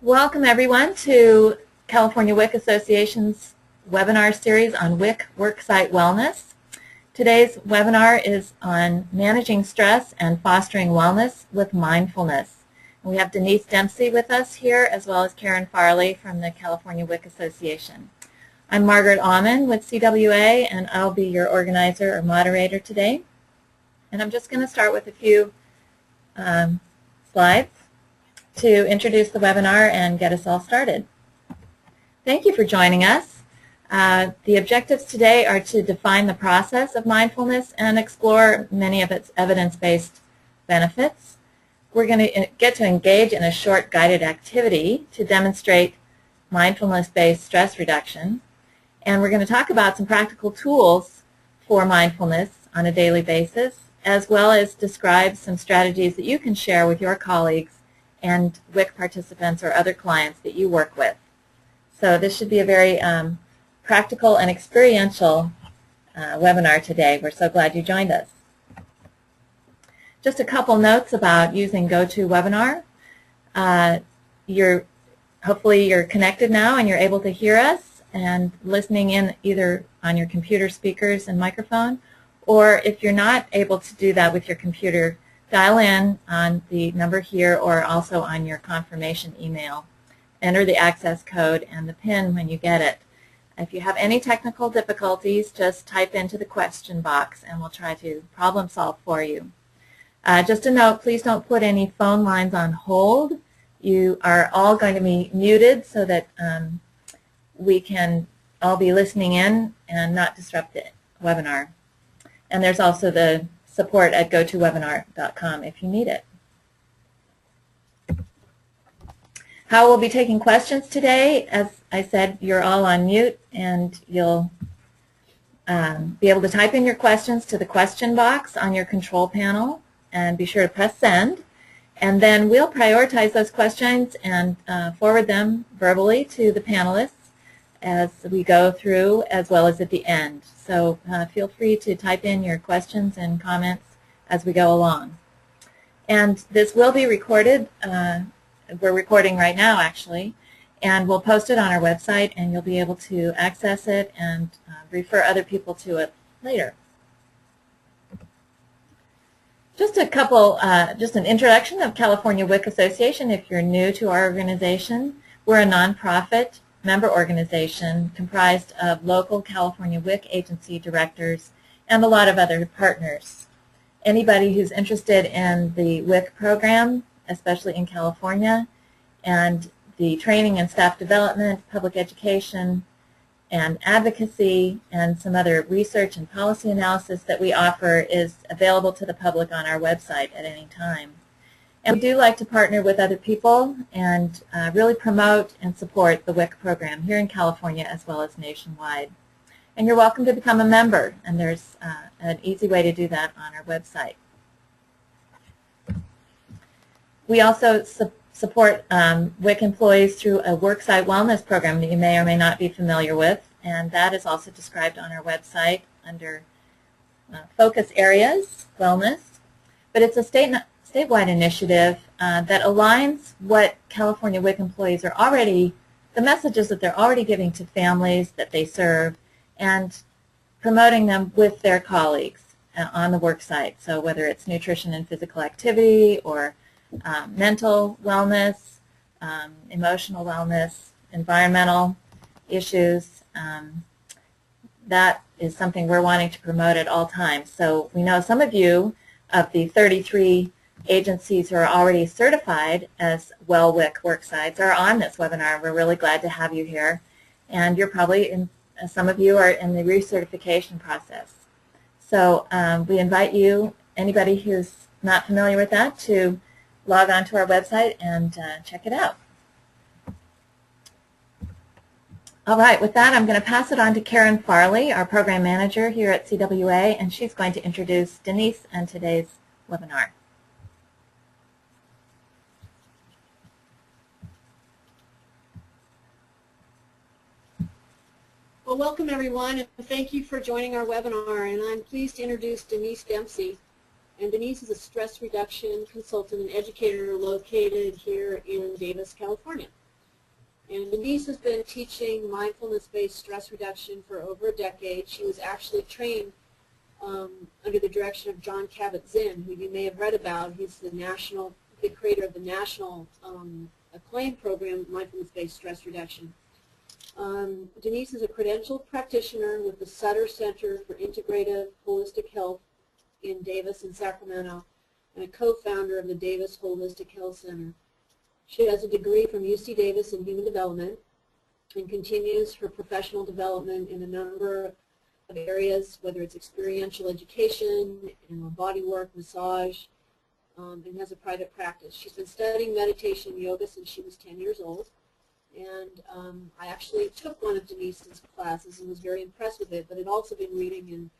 Welcome everyone to California WIC Association's webinar series on WIC Worksite Wellness. Today's webinar is on managing stress and fostering wellness with mindfulness. And we have Denise Dempsey with us here, as well as Karen Farley from the California WIC Association. I'm Margaret Aumann with CWA, and I'll be your organizer or moderator today. And I'm just going to start with a few slides to introduce the webinar and get us all started. Thank you for joining us. The objectives today are to define the process of mindfulness and explore many of its evidence-based benefits. We're going to get to engage in a short guided activity to demonstrate mindfulness-based stress reduction. And we're going to talk about some practical tools for mindfulness on a daily basis, as well as describe some strategies that you can share with your colleagues and WIC participants or other clients that you work with. So this should be a very practical and experiential webinar today. We're so glad you joined us. Just a couple notes about using GoToWebinar. Hopefully you're connected now and you're able to hear us and listening in either on your computer speakers and microphone, or if you're not able to do that with your computer, dial in on the number here or also on your confirmation email. Enter the access code and the PIN when you get it. If you have any technical difficulties, just type into the question box and we'll try to problem solve for you. Just a note, please don't put any phone lines on hold. You are all going to be muted so that we can all be listening in and not disrupt the webinar. And there's also the support at gotowebinar.com if you need it. How we'll be taking questions today, as I said, you're all on mute and you'll be able to type in your questions to the question box on your control panel and be sure to press send. And then we'll prioritize those questions and forward them verbally to the panelists as we go through, as well as at the end. So feel free to type in your questions and comments as we go along. And this will be recorded. We're recording right now, actually, and we'll post it on our website, and you'll be able to access it and refer other people to it later. Just a couple, just an introduction of California WIC Association if you're new to our organization. We're a nonprofit member organization comprised of local California WIC agency directors and a lot of other partners. Anybody who's interested in the WIC program, especially in California, and the training and staff development, public education, and advocacy, and some other research and policy analysis that we offer is available to the public on our website at any time. And we do like to partner with other people and really promote and support the WIC program here in California as well as nationwide. And you're welcome to become a member, and there's an easy way to do that on our website. We also support WIC employees through a Worksite wellness program that you may or may not be familiar with, and that is also described on our website under focus areas, wellness. But it's a statewide initiative that aligns what California WIC employees are already, the messages that they're already giving to families that they serve, and promoting them with their colleagues on the work site. So whether it's nutrition and physical activity or mental wellness, emotional wellness, environmental issues, that is something we're wanting to promote at all times. So we know some of you, of the 33 agencies who are already certified as WIC Worksites, are on this webinar. We're really glad to have you here. And you're probably, some of you are in the recertification process. So we invite you, anybody who's not familiar with that, to log on to our website and check it out. All right, with that, I'm going to pass it on to Karen Farley, our program manager here at CWA, and she's going to introduce Denise and today's webinar. Well, welcome everyone, and thank you for joining our webinar. And I'm pleased to introduce Denise Dempsey. And Denise is a stress reduction consultant and educator located here in Davis, California. And Denise has been teaching mindfulness-based stress reduction for over a decade. She was actually trained under the direction of John Kabat-Zinn, who you may have read about. He's the creator of the national acclaimed program, Mindfulness-Based Stress Reduction. Denise is a credentialed practitioner with the Sutter Center for Integrative Holistic Health in Davis and Sacramento, and a co-founder of the Davis Holistic Health Center. She has a degree from UC Davis in Human Development and continues her professional development in a number of areas, whether it's experiential education, body work, massage, and has a private practice. She's been studying meditation and yoga since she was 10 years old. And I actually took one of Denise's classes and was very impressed with it, but had also been reading in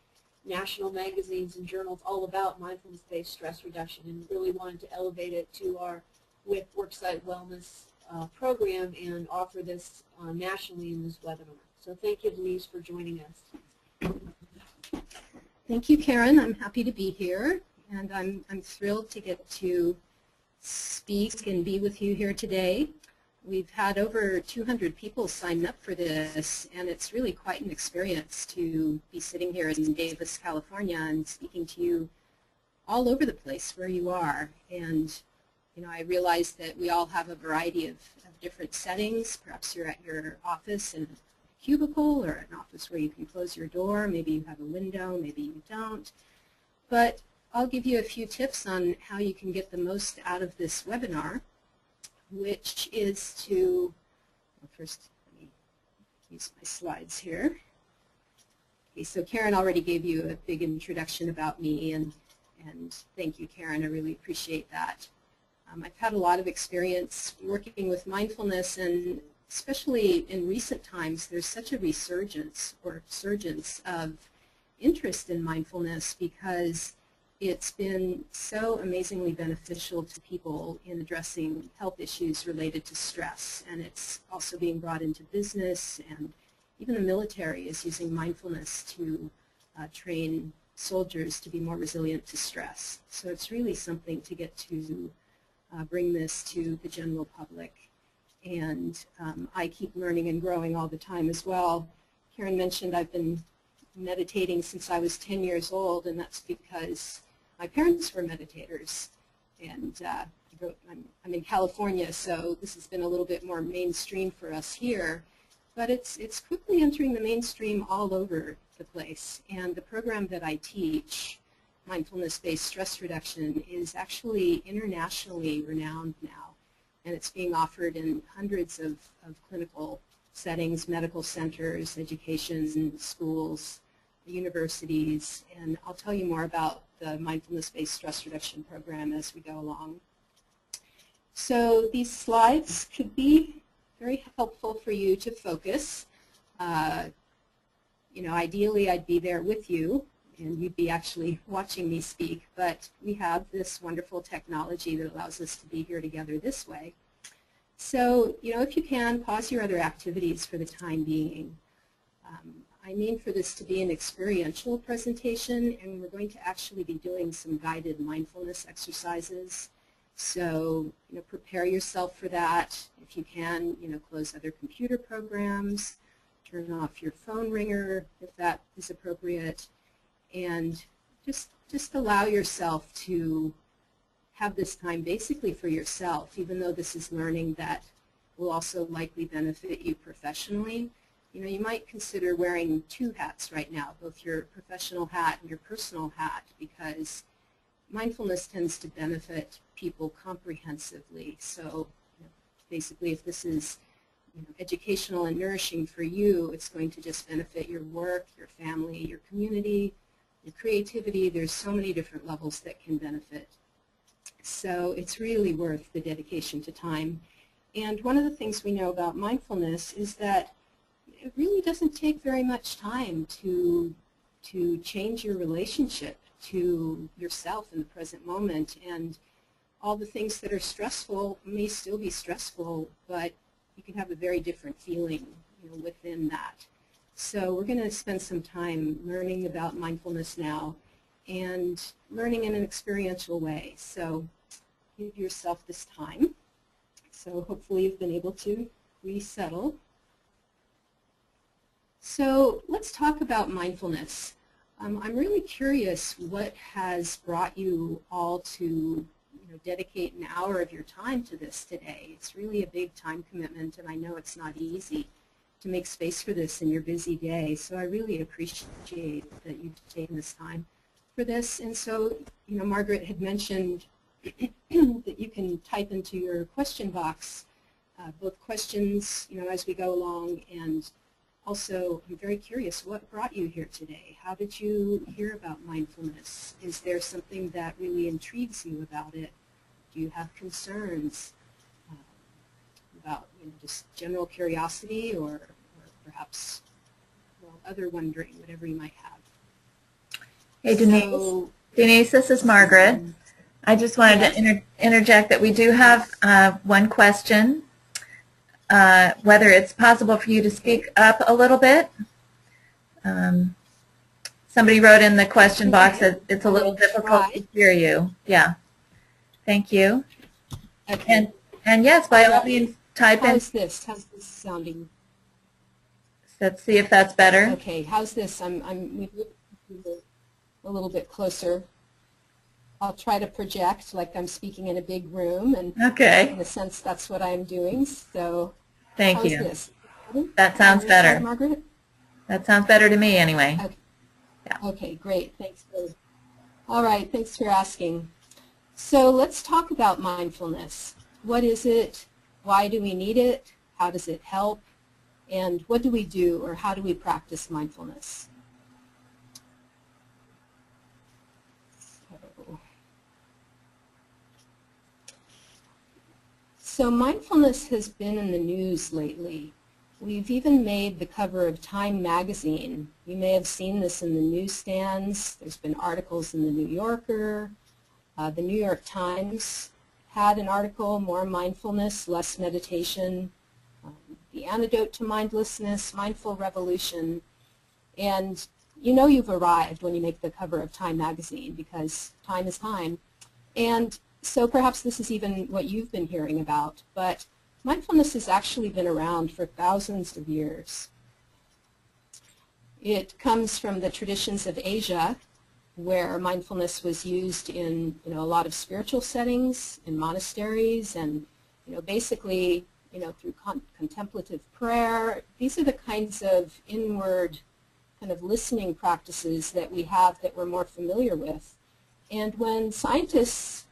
national magazines and journals all about mindfulness-based stress reduction and really wanted to elevate it to our WIC Worksite Wellness program and offer this nationally in this webinar. So thank you, Denise, for joining us. Thank you, Karen. I'm happy to be here, and I'm thrilled to get to speak and be with you here today. We've had over 200 people sign up for this, and it's really quite an experience to be sitting here in Davis, California, and speaking to you all over the place where you are. And I realize that we all have a variety of different settings. Perhaps you're at your office in a cubicle, or an office where you can close your door. Maybe you have a window, maybe you don't. But I'll give you a few tips on how you can get the most out of this webinar, which is to, well, first let me use my slides here. Okay, so Karen already gave you a big introduction about me, and thank you, Karen. I really appreciate that. I've had a lot of experience working with mindfulness, and especially in recent times, there's such a resurgence or surgence of interest in mindfulness because it's been so amazingly beneficial to people in addressing health issues related to stress, and it's also being brought into business, and even the military is using mindfulness to train soldiers to be more resilient to stress. So it's really something to get to bring this to the general public, and I keep learning and growing all the time as well. Karen mentioned I've been meditating since I was 10 years old, and that's because my parents were meditators, and I'm in California, so this has been a little bit more mainstream for us here, but it's quickly entering the mainstream all over the place. And the program that I teach, Mindfulness-Based Stress Reduction, is actually internationally renowned now, and it's being offered in hundreds of clinical settings, medical centers, education, schools, universities, and I'll tell you more about the Mindfulness-Based Stress Reduction program as we go along. So these slides could be very helpful for you to focus. Ideally I'd be there with you and you'd be actually watching me speak, but we have this wonderful technology that allows us to be here together this way. So, if you can, pause your other activities for the time being. I mean for this to be an experiential presentation, and we're going to actually be doing some guided mindfulness exercises. So, prepare yourself for that. If you can, close other computer programs, turn off your phone ringer if that is appropriate, and just allow yourself to have this time basically for yourself, even though this is learning that will also likely benefit you professionally. You might consider wearing two hats right now, both your professional hat and your personal hat, because mindfulness tends to benefit people comprehensively. So basically, if this is educational and nourishing for you, it's going to just benefit your work, your family, your community, your creativity. There's so many different levels that can benefit. So it's really worth the dedication to time. And one of the things we know about mindfulness is that it really doesn't take very much time to change your relationship to yourself in the present moment. And all the things that are stressful may still be stressful, but you can have a very different feeling within that. So we're going to spend some time learning about mindfulness now and learning in an experiential way. So give yourself this time. So hopefully you've been able to resettle. So let's talk about mindfulness. I'm really curious what has brought you all to dedicate an hour of your time to this today. It's really a big time commitment, and I know it's not easy to make space for this in your busy day. So I really appreciate that you've taken this time for this. And so, Margaret had mentioned that you can type into your question box both questions, as we go along, and also I'm very curious, what brought you here today? How did you hear about mindfulness? Is there something that really intrigues you about it? Do you have concerns about just general curiosity or perhaps other wondering, whatever you might have? Hey, Denise. So, Denise, this is Margaret. I just wanted to interject that we do have one question, whether it's possible for you to speak up a little bit. Somebody wrote in the question box that it's a little difficult to hear you. Yeah. Thank you. Okay. And yes, by all means, type in. How's this sounding? Let's see if that's better. Okay, how's this? I'm a little bit closer. I'll try to project like I'm speaking in a big room, and in a sense that's what I'm doing. So thank you. This? That sounds better. Margaret? That sounds better to me anyway. Okay. Yeah. Okay, great. Thanks. All right, thanks for asking. So let's talk about mindfulness. What is it? Why do we need it? How does it help? And what do we do, or how do we practice mindfulness? So mindfulness has been in the news lately. We've even made the cover of Time magazine. You may have seen this in the newsstands. There's been articles in the New Yorker. The New York Times had an article, More Mindfulness, Less Meditation, The Antidote to Mindlessness, Mindful Revolution. And you've arrived when you make the cover of Time magazine, because time is time. And so perhaps this is even what you've been hearing about, but mindfulness has actually been around for thousands of years. It comes from the traditions of Asia, where mindfulness was used in a lot of spiritual settings, in monasteries, and basically through contemplative prayer. These are the kinds of inward kind of listening practices that we have that we're more familiar with. And when scientists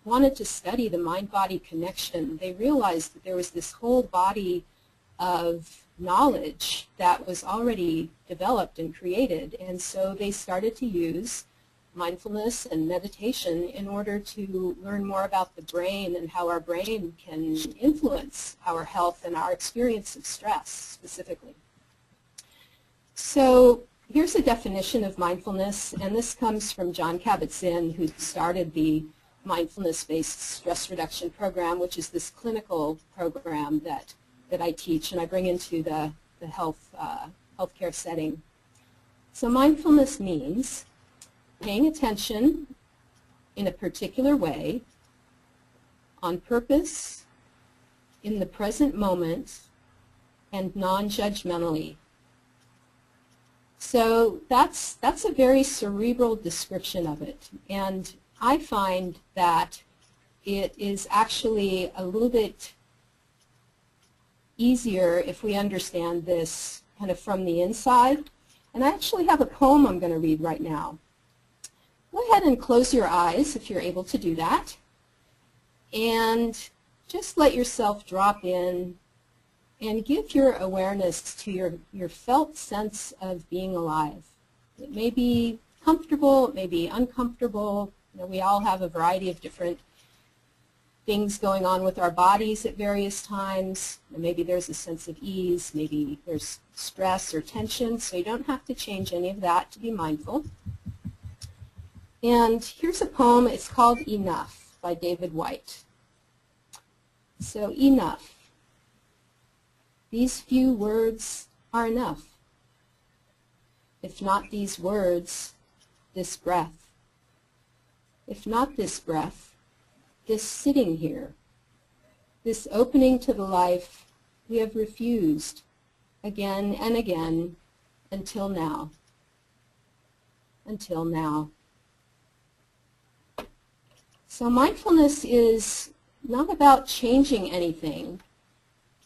wanted to study the mind-body connection, they realized that there was this whole body of knowledge that was already developed and created, and so they started to use mindfulness and meditation in order to learn more about the brain and how our brain can influence our health and our experience of stress specifically. So here's a definition of mindfulness, and this comes from Jon Kabat-Zinn, who started the mindfulness-based stress reduction program, which is this clinical program that I teach and I bring into the healthcare setting. So mindfulness means paying attention in a particular way, on purpose, in the present moment, and non-judgmentally. So that's a very cerebral description of it, and I find that it is actually a little bit easier if we understand this kind of from the inside. And I actually have a poem I'm going to read right now. Go ahead and close your eyes if you're able to do that. And just let yourself drop in and give your awareness to your felt sense of being alive. It may be comfortable, it may be uncomfortable. We all have a variety of different things going on with our bodies at various times. Maybe there's a sense of ease, maybe there's stress or tension, so you don't have to change any of that to be mindful. And here's a poem, it's called Enough by David White. So enough. These few words are enough. If not these words, this breath. If not this breath, this sitting here, this opening to the life we have refused again and again until now. Until now. So mindfulness is not about changing anything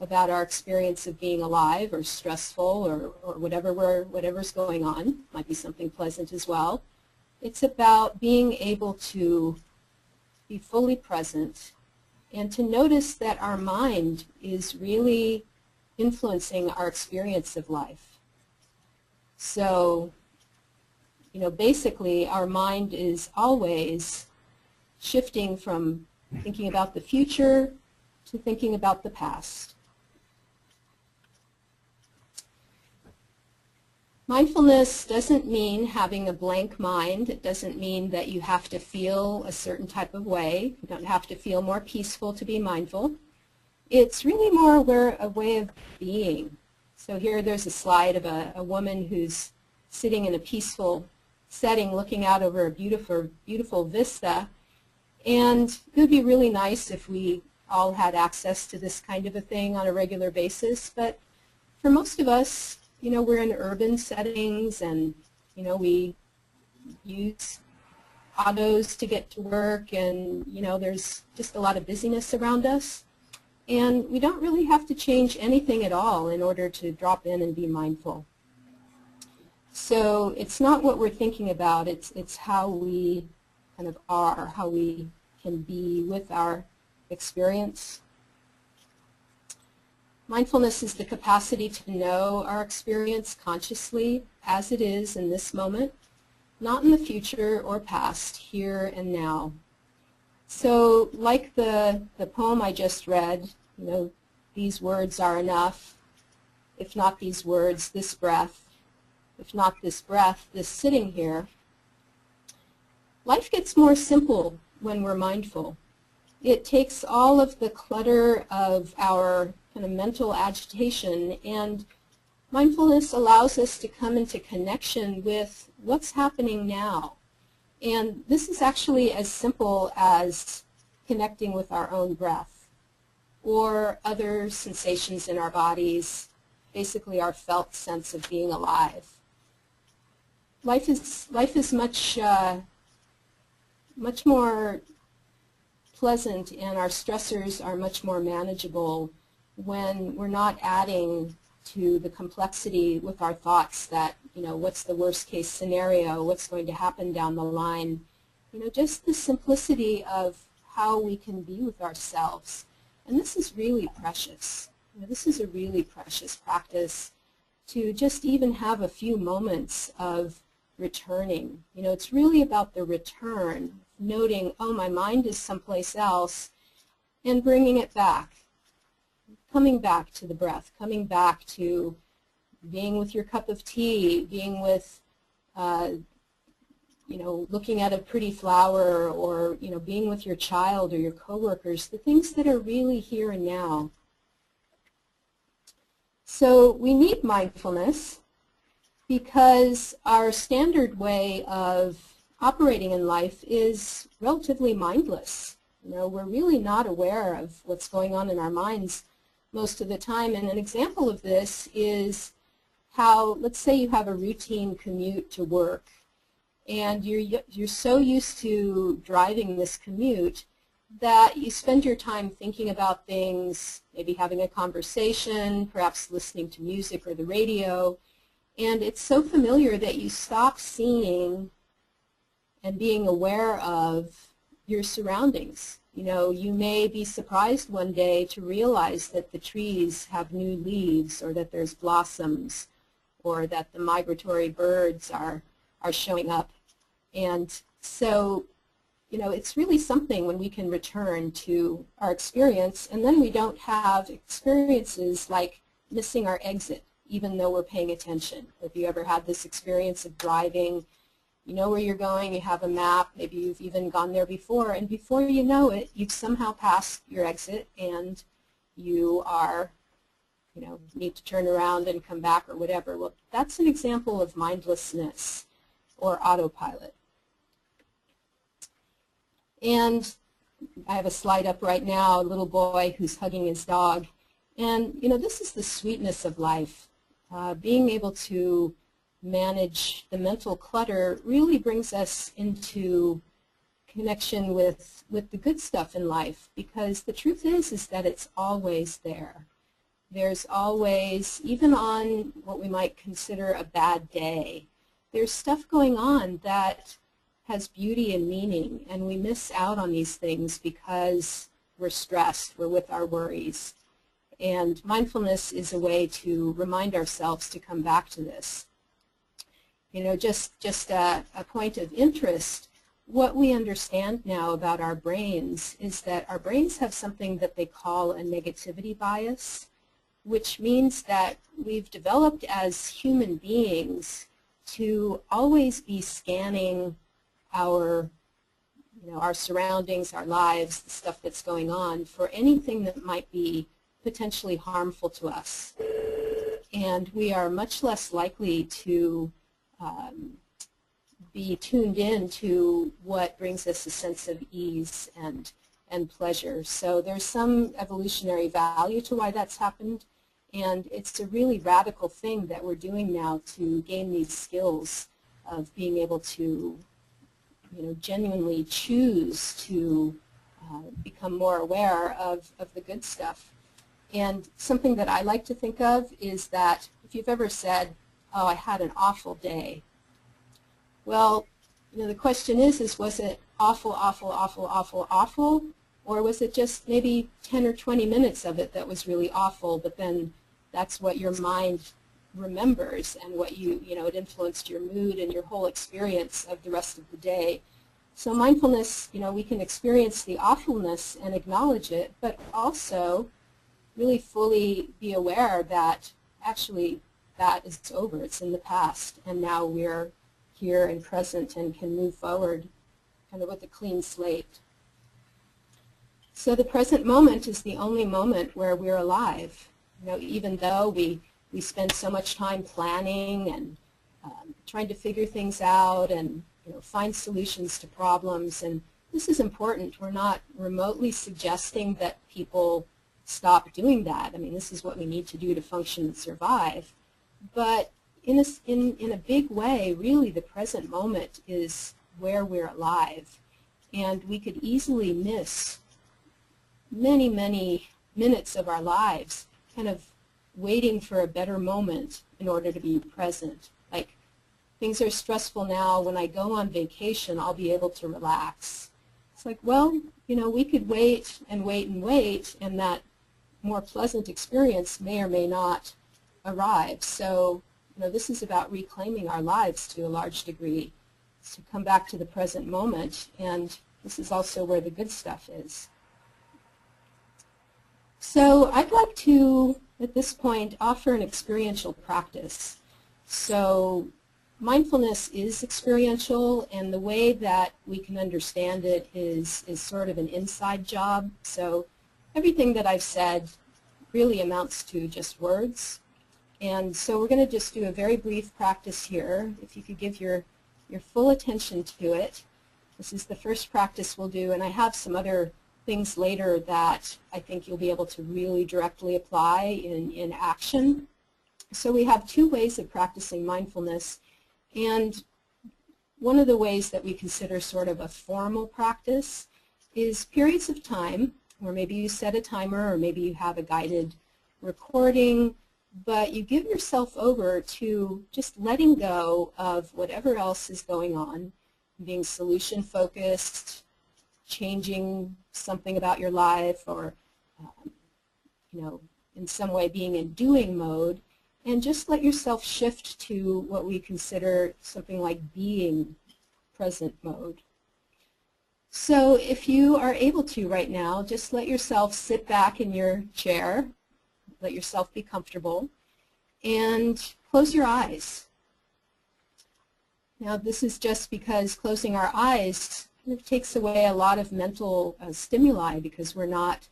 about our experience of being alive or stressful or whatever's going on. Might be something pleasant as well. It's about being able to be fully present and to notice that our mind is really influencing our experience of life. So, basically our mind is always shifting from thinking about the future to thinking about the past. Mindfulness doesn't mean having a blank mind. It doesn't mean that you have to feel a certain type of way. You don't have to feel more peaceful to be mindful. It's really more a way of being. So here there's a slide of a woman who's sitting in a peaceful setting looking out over a beautiful, beautiful vista. And it would be really nice if we all had access to this kind of a thing on a regular basis. But for most of us, we're in urban settings and, we use autos to get to work and, there's just a lot of busyness around us. And we don't really have to change anything at all in order to drop in and be mindful. So it's not what we're thinking about, it's how we kind of are, how we can be with our experience. Mindfulness is the capacity to know our experience consciously as it is in this moment, not in the future or past, here and now. So like the poem I just read, these words are enough. If not these words, this breath. If not this breath, this sitting here. Life gets more simple when we're mindful. It takes all of the clutter of our kind of mental agitation, and mindfulness allows us to come into connection with what's happening now. And this is actually as simple as connecting with our own breath or other sensations in our bodies, basically our felt sense of being alive. Life is much more pleasant, and our stressors are much more manageable when we're not adding to the complexity with our thoughts that, what's the worst case scenario, what's going to happen down the line. Just the simplicity of how we can be with ourselves. And this is really precious. This is a really precious practice to just even have a few moments of returning. It's really about the return, noting, oh, my mind is someplace else, and bringing it back. Coming back to the breath, coming back to being with your cup of tea, being with, looking at a pretty flower, or, being with your child or your coworkers, the things that are really here and now. So we need mindfulness because our standard way of operating in life is relatively mindless. We're really not aware of what's going on in our minds most of the time. And an example of this is how, let's say you have a routine commute to work, and you're so used to driving this commute that you spend your time thinking about things, maybe having a conversation, perhaps listening to music or the radio, and it's so familiar that you stop seeing and being aware of your surroundings. You may be surprised one day to realize that the trees have new leaves, or that there's blossoms, or that the migratory birds are showing up. And so, it's really something when we can return to our experience, and then we don't have experiences like missing our exit, even though we're paying attention. Have you ever had this experience of driving? You know where you're going, you have a map, maybe you've even gone there before, and before you know it, you've somehow passed your exit and you are, need to turn around and come back or whatever. Well, that's an example of mindlessness or autopilot. And I have a slide up right now, a little boy who's hugging his dog, And, you know, this is the sweetness of life. Being able to manage the mental clutter really brings us into connection with the good stuff in life, because the truth is that it's always there. There's always, even on what we might consider a bad day, there's stuff going on that has beauty and meaning, and we miss out on these things because we're stressed, we're with our worries. And mindfulness is a way to remind ourselves to come back to this. You know, just a point of interest, what we understand now about our brains is that our brains have something that they call a negativity bias, which means that we've developed as human beings to always be scanning our, you know, our surroundings, our lives, the stuff that's going on, for anything that might be potentially harmful to us. And we are much less likely to be tuned in to what brings us a sense of ease and pleasure. So there's some evolutionary value to why that's happened, and it's a really radical thing that we're doing now to gain these skills of being able to, you know, genuinely choose to become more aware of the good stuff. And something that I like to think of is that if you've ever said, oh, I had an awful day. Well, you know, the question is was it awful, awful, awful, awful, awful, or was it just maybe 10 or 20 minutes of it that was really awful, but then that's what your mind remembers and what you know, it influenced your mood and your whole experience of the rest of the day. So mindfulness, you know, we can experience the awfulness and acknowledge it, but also really fully be aware that actually that is over, it's in the past, and now we're here and present and can move forward kind of with a clean slate. So the present moment is the only moment where we're alive. You know, even though we spend so much time planning and trying to figure things out and, you know, find solutions to problems, and this is important. We're not remotely suggesting that people stop doing that. I mean, this is what we need to do to function and survive. But in a big way, really, the present moment is where we're alive. And we could easily miss many, many minutes of our lives kind of waiting for a better moment in order to be present. Like, things are stressful now. When I go on vacation, I'll be able to relax. It's like, well, you know, we could wait and wait and wait, and that more pleasant experience may or may not arrive. So, you know, this is about reclaiming our lives to a large degree, to come back to the present moment, and this is also where the good stuff is. So I'd like to, at this point, offer an experiential practice. So mindfulness is experiential, and the way that we can understand it is sort of an inside job. So everything that I've said really amounts to just words. And so we're going to just do a very brief practice here. If you could give your full attention to it. This is the first practice we'll do, and I have some other things later that I think you'll be able to really directly apply in action. So we have two ways of practicing mindfulness, and one of the ways that we consider sort of a formal practice is periods of time where maybe you set a timer or maybe you have a guided recording, but you give yourself over to just letting go of whatever else is going on, being solution focused, changing something about your life, or you know, in some way being in doing mode, and just let yourself shift to what we consider something like being present mode. So if you are able to right now, just let yourself sit back in your chair, let yourself be comfortable, and close your eyes. Now this is just because closing our eyes kind of takes away a lot of mental stimuli, because we're not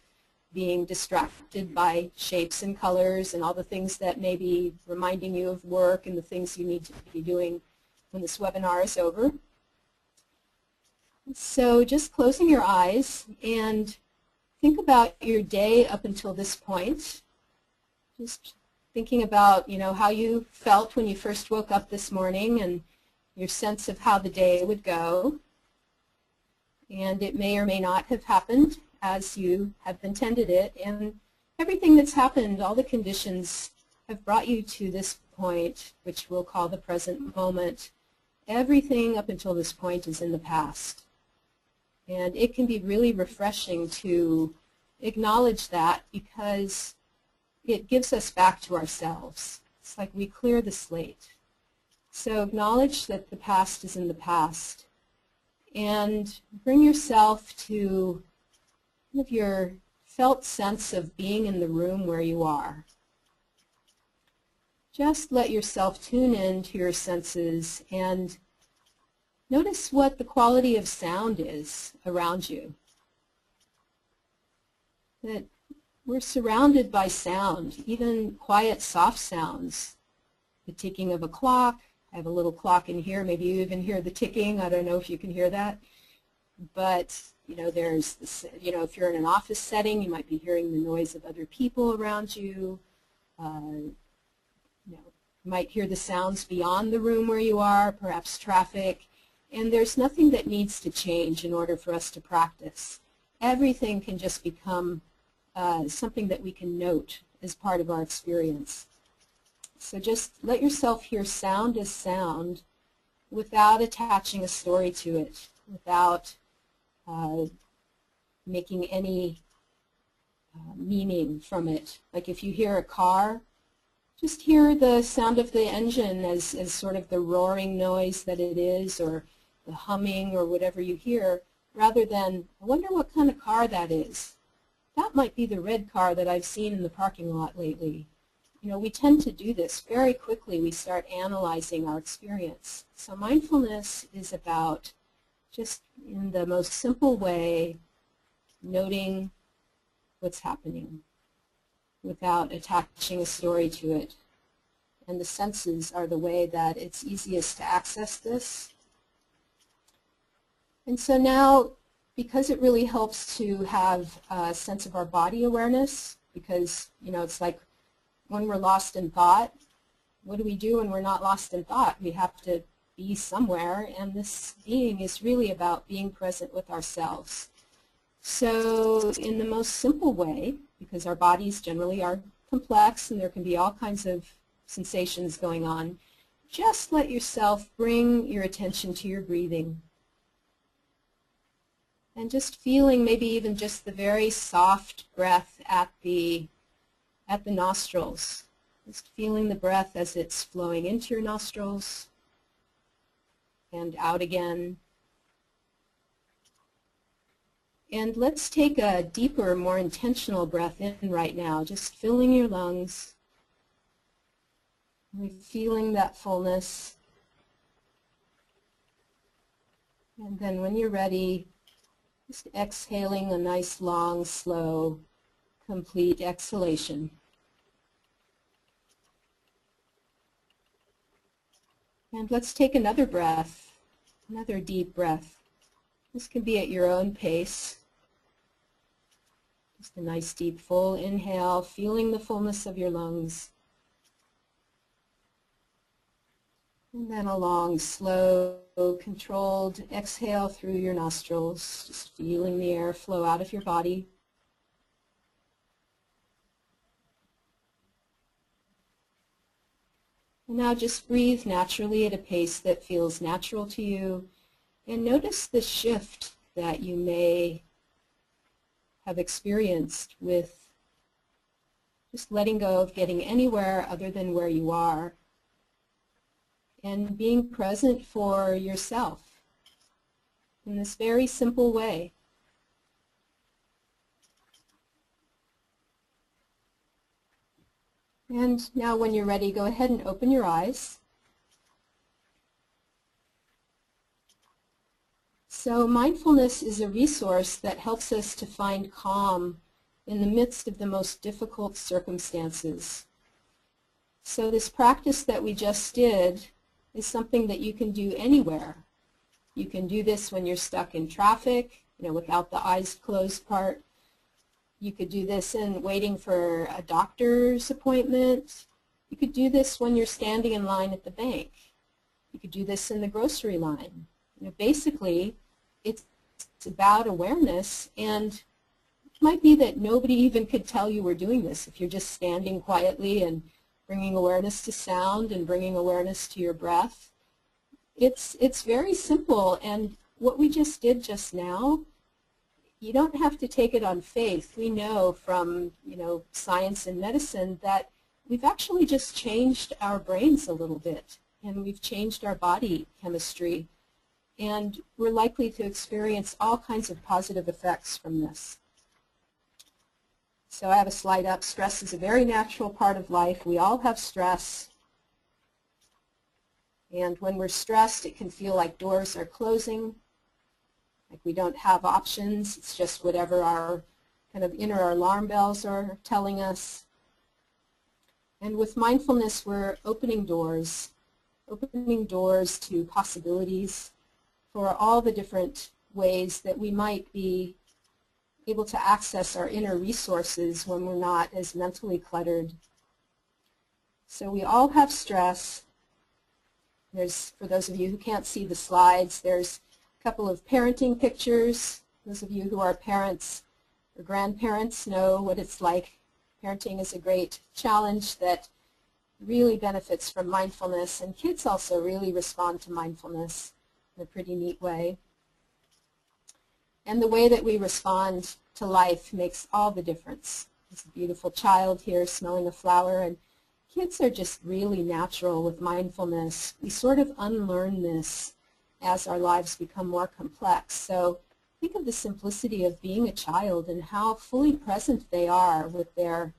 being distracted by shapes and colors and all the things that may be reminding you of work and the things you need to be doing when this webinar is over. So just closing your eyes and think about your day up until this point. Just thinking about, how you felt when you first woke up this morning and your sense of how the day would go. And it may or may not have happened as you have intended it. And everything that's happened, all the conditions have brought you to this point, which we'll call the present moment. Everything up until this point is in the past. And it can be really refreshing to acknowledge that, because it gives us back to ourselves. It's like we clear the slate. So acknowledge that the past is in the past, and bring yourself to kind of your felt sense of being in the room where you are. Just let yourself tune in to your senses and notice what the quality of sound is around you. That we're surrounded by sound, even quiet, soft sounds. The ticking of a clock. I have a little clock in here. Maybe you even hear the ticking. I don't know if you can hear that. But, there's this, if you're in an office setting, you might be hearing the noise of other people around you. You might hear the sounds beyond the room where you are, perhaps traffic. And there's nothing that needs to change in order for us to practice. Everything can just become something that we can note as part of our experience. So just let yourself hear sound as sound without attaching a story to it, without making any meaning from it. Like if you hear a car, just hear the sound of the engine as sort of the roaring noise that it is, or the humming, or whatever you hear, rather than, I wonder what kind of car that is. That might be the red car that I've seen in the parking lot lately. We tend to do this very quickly. We start analyzing our experience. So mindfulness is about just in the most simple way noting what's happening without attaching a story to it. And the senses are the way that it's easiest to access this. And so now, because it really helps to have a sense of our body awareness, because, it's like when we're lost in thought, what do we do when we're not lost in thought? We have to be somewhere, and this being is really about being present with ourselves. So in the most simple way, because our bodies generally are complex and there can be all kinds of sensations going on, just let yourself bring your attention to your breathing. And just feeling maybe even just the very soft breath at the nostrils. Just feeling the breath as it's flowing into your nostrils and out again. And let's take a deeper, more intentional breath in right now, just filling your lungs, feeling that fullness. And then when you're ready, just exhaling a nice, long, slow, complete exhalation. And let's take another breath, another deep breath. This can be at your own pace. Just a nice, deep, full inhale, feeling the fullness of your lungs. And then a long, slow, controlled exhale through your nostrils, just feeling the air flow out of your body. And now just breathe naturally at a pace that feels natural to you, and notice the shift that you may have experienced with just letting go of getting anywhere other than where you are, and being present for yourself in this very simple way. And now when you're ready, go ahead and open your eyes. So mindfulness is a resource that helps us to find calm in the midst of the most difficult circumstances. So this practice that we just did is something that you can do anywhere. You can do this when you're stuck in traffic, without the eyes closed part. You could do this in waiting for a doctor's appointment. You could do this when you're standing in line at the bank. You could do this in the grocery line. You know, basically, it's about awareness, and it might be that nobody even could tell you we're doing this if you're just standing quietly and bringing awareness to sound and bringing awareness to your breath. It's very simple, and what we just did just now, you don't have to take it on faith. We know from, you know, science and medicine that we've actually just changed our brains a little bit, and we've changed our body chemistry, and we're likely to experience all kinds of positive effects from this. So I have a slide up. Stress is a very natural part of life. We all have stress. And when we're stressed, it can feel like doors are closing, like we don't have options. It's just whatever our kind of inner alarm bells are telling us. And with mindfulness, we're opening doors to possibilities for all the different ways that we might be able to access our inner resources when we're not as mentally cluttered. So we all have stress. There's, for those of you who can't see the slides, there's a couple of parenting pictures. Those of you who are parents or grandparents know what it's like. Parenting is a great challenge that really benefits from mindfulness, and kids also really respond to mindfulness in a pretty neat way. And the way that we respond to life makes all the difference. There's a beautiful child here smelling a flower, and kids are just really natural with mindfulness. We sort of unlearn this as our lives become more complex. So think of the simplicity of being a child and how fully present they are with their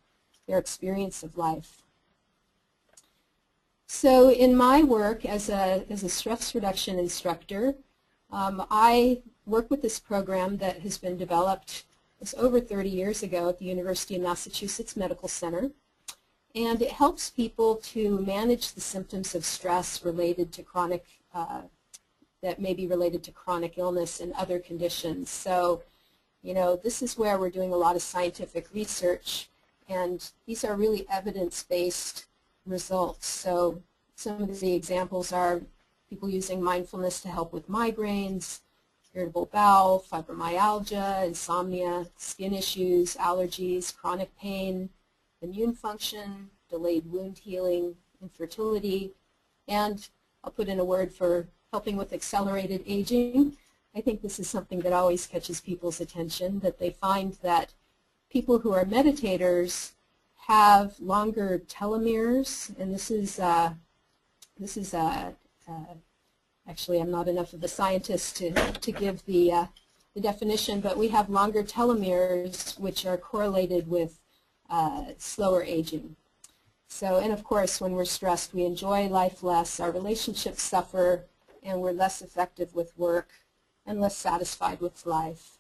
experience of life. So in my work as a stress reduction instructor, I work with this program that has been developed over 30 years ago at the University of Massachusetts Medical Center. And it helps people to manage the symptoms of stress related to chronic, that may be related to chronic illness and other conditions. So, you know, this is where we're doing a lot of scientific research, and these are really evidence-based results. So some of the examples are people using mindfulness to help with migraines, irritable bowel, fibromyalgia, insomnia, skin issues, allergies, chronic pain, immune function, delayed wound healing, infertility, and I'll put in a word for helping with accelerated aging. I think this is something that always catches people's attention, that they find that people who are meditators have longer telomeres, and this is actually, I'm not enough of a scientist to give the definition, but we have longer telomeres, which are correlated with slower aging. So, and of course, when we're stressed, we enjoy life less, our relationships suffer, and we're less effective with work and less satisfied with life.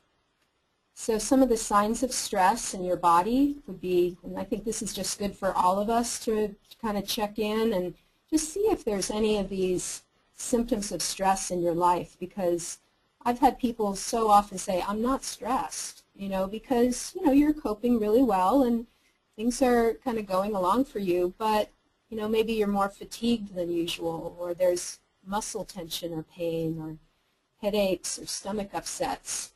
So some of the signs of stress in your body would be, and I think this is just good for all of us to kind of check in and just see if there's any of these symptoms of stress in your life, because I've had people so often say, I'm not stressed, you know, because, you know, you're coping really well and things are kind of going along for you, but, you know, maybe you're more fatigued than usual, or there's muscle tension or pain or headaches or stomach upsets.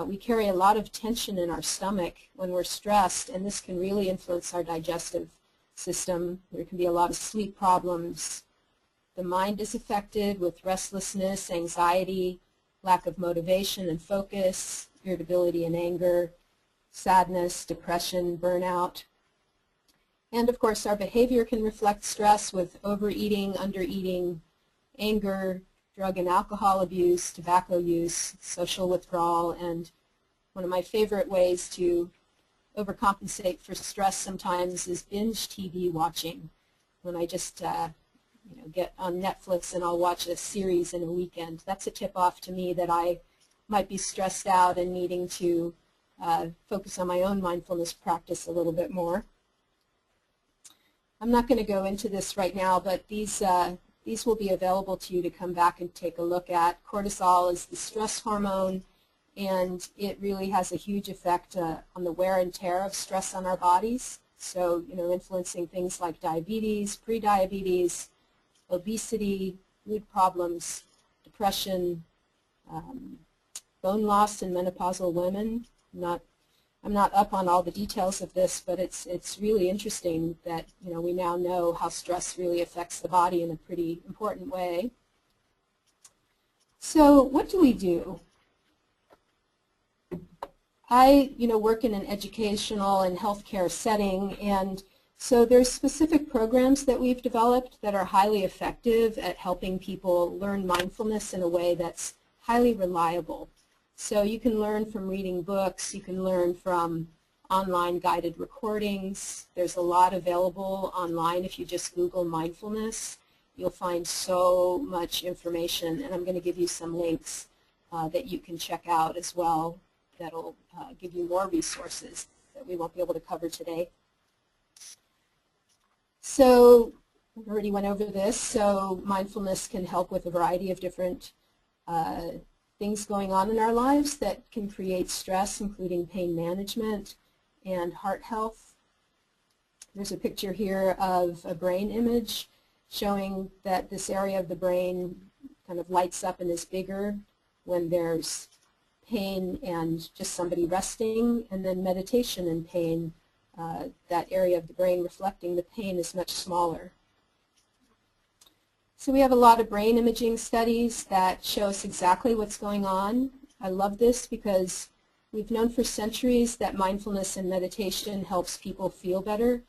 We carry a lot of tension in our stomach when we're stressed, and this can really influence our digestive system. There can be a lot of sleep problems. The mind is affected with restlessness, anxiety, lack of motivation and focus, irritability and anger, sadness, depression, burnout. And of course, our behavior can reflect stress with overeating, undereating, anger, drug and alcohol abuse, tobacco use, social withdrawal, and one of my favorite ways to overcompensate for stress sometimes is binge TV watching. When I just you know, get on Netflix and I'll watch a series in a weekend. That's a tip-off to me that I might be stressed out and needing to focus on my own mindfulness practice a little bit more. I'm not going to go into this right now, but these will be available to you to come back and take a look at. Cortisol is the stress hormone, and it really has a huge effect on the wear and tear of stress on our bodies. So, influencing things like diabetes, prediabetes, obesity, mood problems, depression, bone loss in menopausal women. I'm not up on all the details of this, but it's really interesting that we now know how stress really affects the body in a pretty important way. So what do we do? I work in an educational and healthcare setting, and so there's specific programs that we've developed that are highly effective at helping people learn mindfulness in a way that's highly reliable. So you can learn from reading books, you can learn from online guided recordings. There's a lot available online. If you just Google mindfulness, you'll find so much information, and I'm going to give you some links that you can check out as well that'll give you more resources that we won't be able to cover today. So I already went over this. So mindfulness can help with a variety of different things going on in our lives that can create stress, including pain management and heart health. There's a picture here of a brain image showing that this area of the brain kind of lights up and is bigger when there's pain and just somebody resting, and then meditation and pain, that area of the brain reflecting the pain is much smaller. So we have a lot of brain imaging studies that show us exactly what's going on. I love this because we've known for centuries that mindfulness and meditation helps people feel better,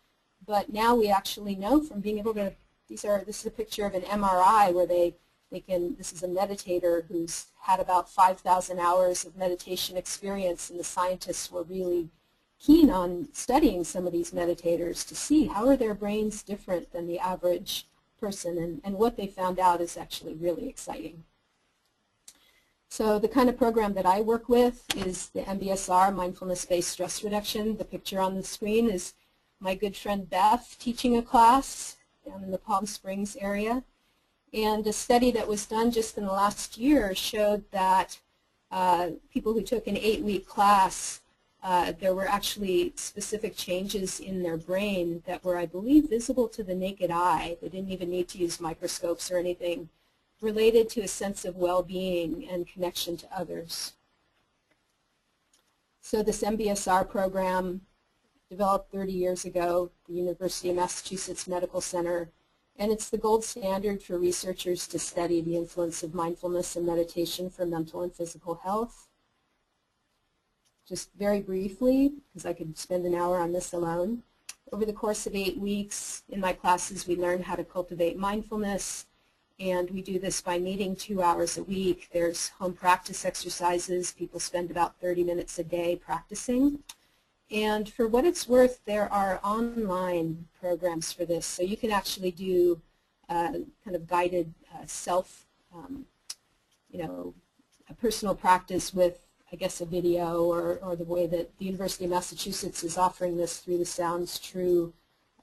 but now we actually know from being able to, this is a picture of an MRI where this is a meditator who's had about 5,000 hours of meditation experience, and the scientists were really keen on studying some of these meditators to see how are their brains different than the average person, and what they found out is actually really exciting. So the kind of program that I work with is the MBSR, Mindfulness-Based Stress Reduction. The picture on the screen is my good friend Beth teaching a class down in the Palm Springs area. And a study that was done just in the last year showed that people who took an 8-week class, there were actually specific changes in their brain that were, I believe, visible to the naked eye. They didn't even need to use microscopes or anything, related to a sense of well-being and connection to others. So this MBSR program, developed 30 years ago, the University of Massachusetts Medical Center, and it's the gold standard for researchers to study the influence of mindfulness and meditation for mental and physical health. Just very briefly, because I could spend an hour on this alone, over the course of 8 weeks in my classes we learn how to cultivate mindfulness, and we do this by meeting 2 hours a week. There's home practice exercises. People spend about 30 minutes a day practicing. And for what it's worth, there are online programs for this. So you can actually do kind of guided self, a personal practice with, I guess, a video or the way that the University of Massachusetts is offering this through the Sounds True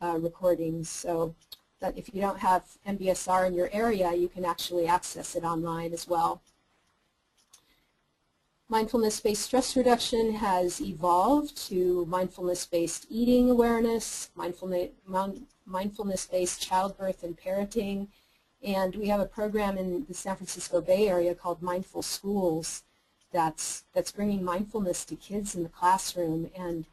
recordings. So that if you don't have MBSR in your area, you can actually access it online as well. Mindfulness-based stress reduction has evolved to mindfulness-based eating awareness, mindfulness-based childbirth and parenting, and we have a program in the San Francisco Bay Area called Mindful Schools that's bringing mindfulness to kids in the classroom, and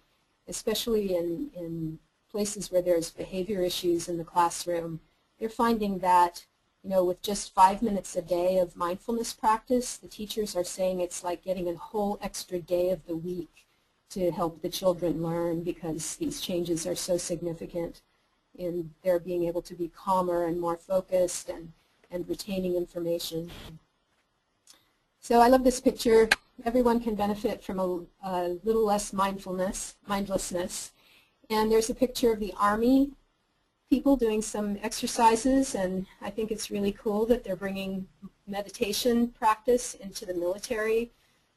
especially in places where there's behavior issues in the classroom, they're finding that with just 5 minutes a day of mindfulness practice, the teachers are saying it's like getting a whole extra day of the week to help the children learn, because these changes are so significant in their being able to be calmer and more focused and retaining information. So I love this picture. Everyone can benefit from a little less mindlessness. And there's a picture of the Army people doing some exercises, and I think it's really cool that they're bringing meditation practice into the military.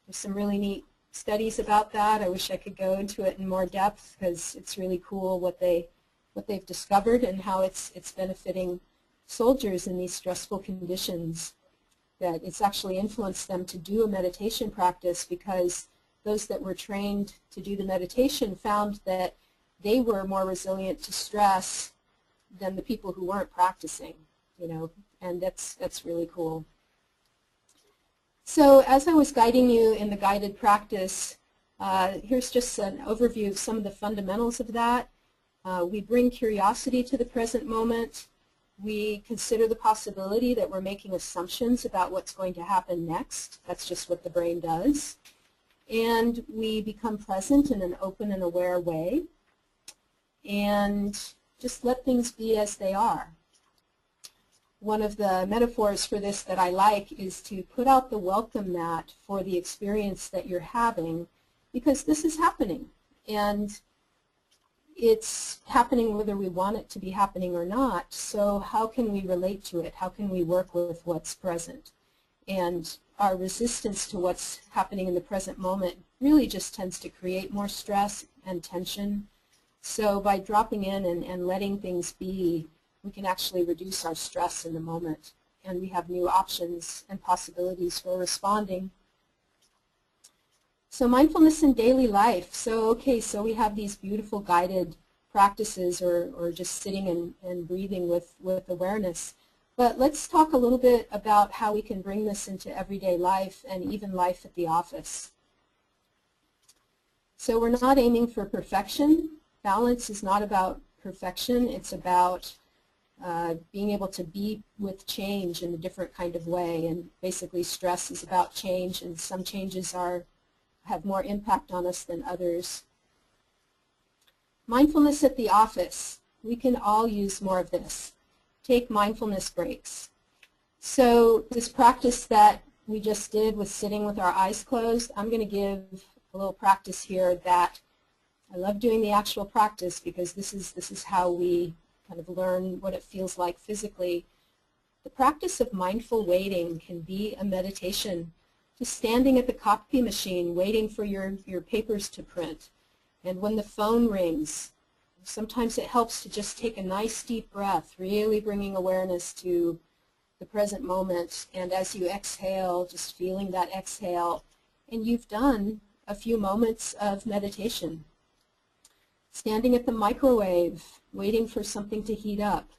There's some really neat studies about that. I wish I could go into it in more depth, because it's really cool what they've discovered and how it's benefiting soldiers in these stressful conditions. that it's actually influenced them to do a meditation practice, because those that were trained to do the meditation found that they were more resilient to stress than the people who weren't practicing, you know, and that's really cool. So as I was guiding you in the guided practice, here's just an overview of some of the fundamentals of that. We bring curiosity to the present moment. We consider the possibility that we're making assumptions about what's going to happen next. That's just what the brain does. And we become present in an open and aware way. And just let things be as they are. One of the metaphors for this that I like is to put out the welcome mat for the experience that you're having, because this is happening. And it's happening whether we want it to be happening or not. So how can we relate to it? How can we work with what's present? And our resistance to what's happening in the present moment really just tends to create more stress and tension. So by dropping in and letting things be, we can actually reduce our stress in the moment. And we have new options and possibilities for responding. So mindfulness in daily life. So so we have these beautiful guided practices, or just sitting and breathing with awareness. But let's talk a little bit about how we can bring this into everyday life and even life at the office. So we're not aiming for perfection. Balance is not about perfection. It's about being able to be with change in a different kind of way. And basically stress is about change, and some changes have more impact on us than others. Mindfulness at the office. We can all use more of this. Take mindfulness breaks. So this practice that we just did with sitting with our eyes closed, I'm going to give a little practice here that I love doing the actual practice, because this is how we kind of learn what it feels like physically. The practice of mindful waiting can be a meditation. Just standing at the copy machine waiting for your papers to print. And when the phone rings, sometimes it helps to just take a nice deep breath, really bringing awareness to the present moment. And as you exhale, just feeling that exhale, and you've done a few moments of meditation. Standing at the microwave, waiting for something to heat up.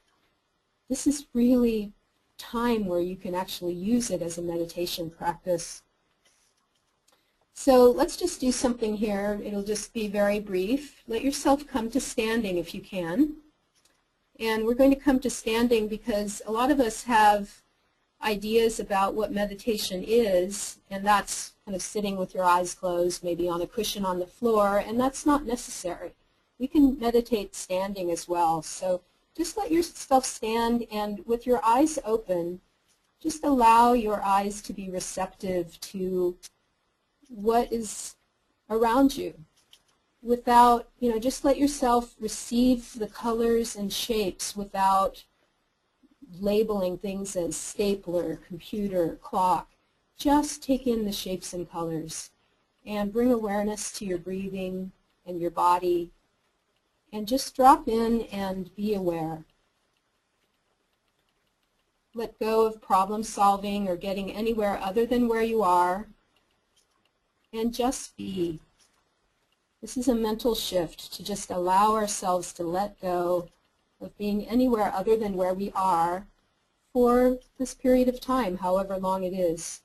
This is really time where you can actually use it as a meditation practice. So let's just do something here. It'll just be very brief. Let yourself come to standing if you can. And we're going to come to standing because a lot of us have ideas about what meditation is, and that's kind of sitting with your eyes closed, maybe on a cushion on the floor, and that's not necessary. We can meditate standing as well. So just let yourself stand, and with your eyes open, just allow your eyes to be receptive to what is around you. Without, just let yourself receive the colors and shapes without labeling things as stapler, computer, clock. Just take in the shapes and colors and bring awareness to your breathing and your body, and just drop in and be aware. Let go of problem solving or getting anywhere other than where you are, and just be. This is a mental shift to just allow ourselves to let go of being anywhere other than where we are for this period of time, however long it is.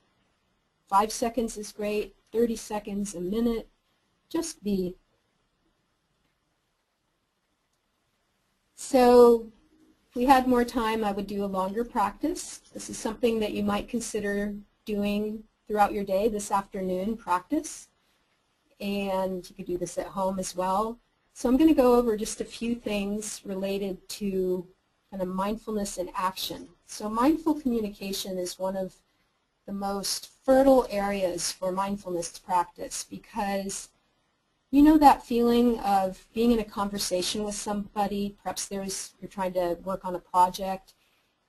5 seconds is great, 30 seconds, a minute, just be. So if we had more time, I would do a longer practice. This is something that you might consider doing throughout your day, this afternoon practice. And you could do this at home as well. So I'm going to go over just a few things related to kind of mindfulness in action. So mindful communication is one of the most fertile areas for mindfulness practice, because you know that feeling of being in a conversation with somebody, perhaps you're trying to work on a project,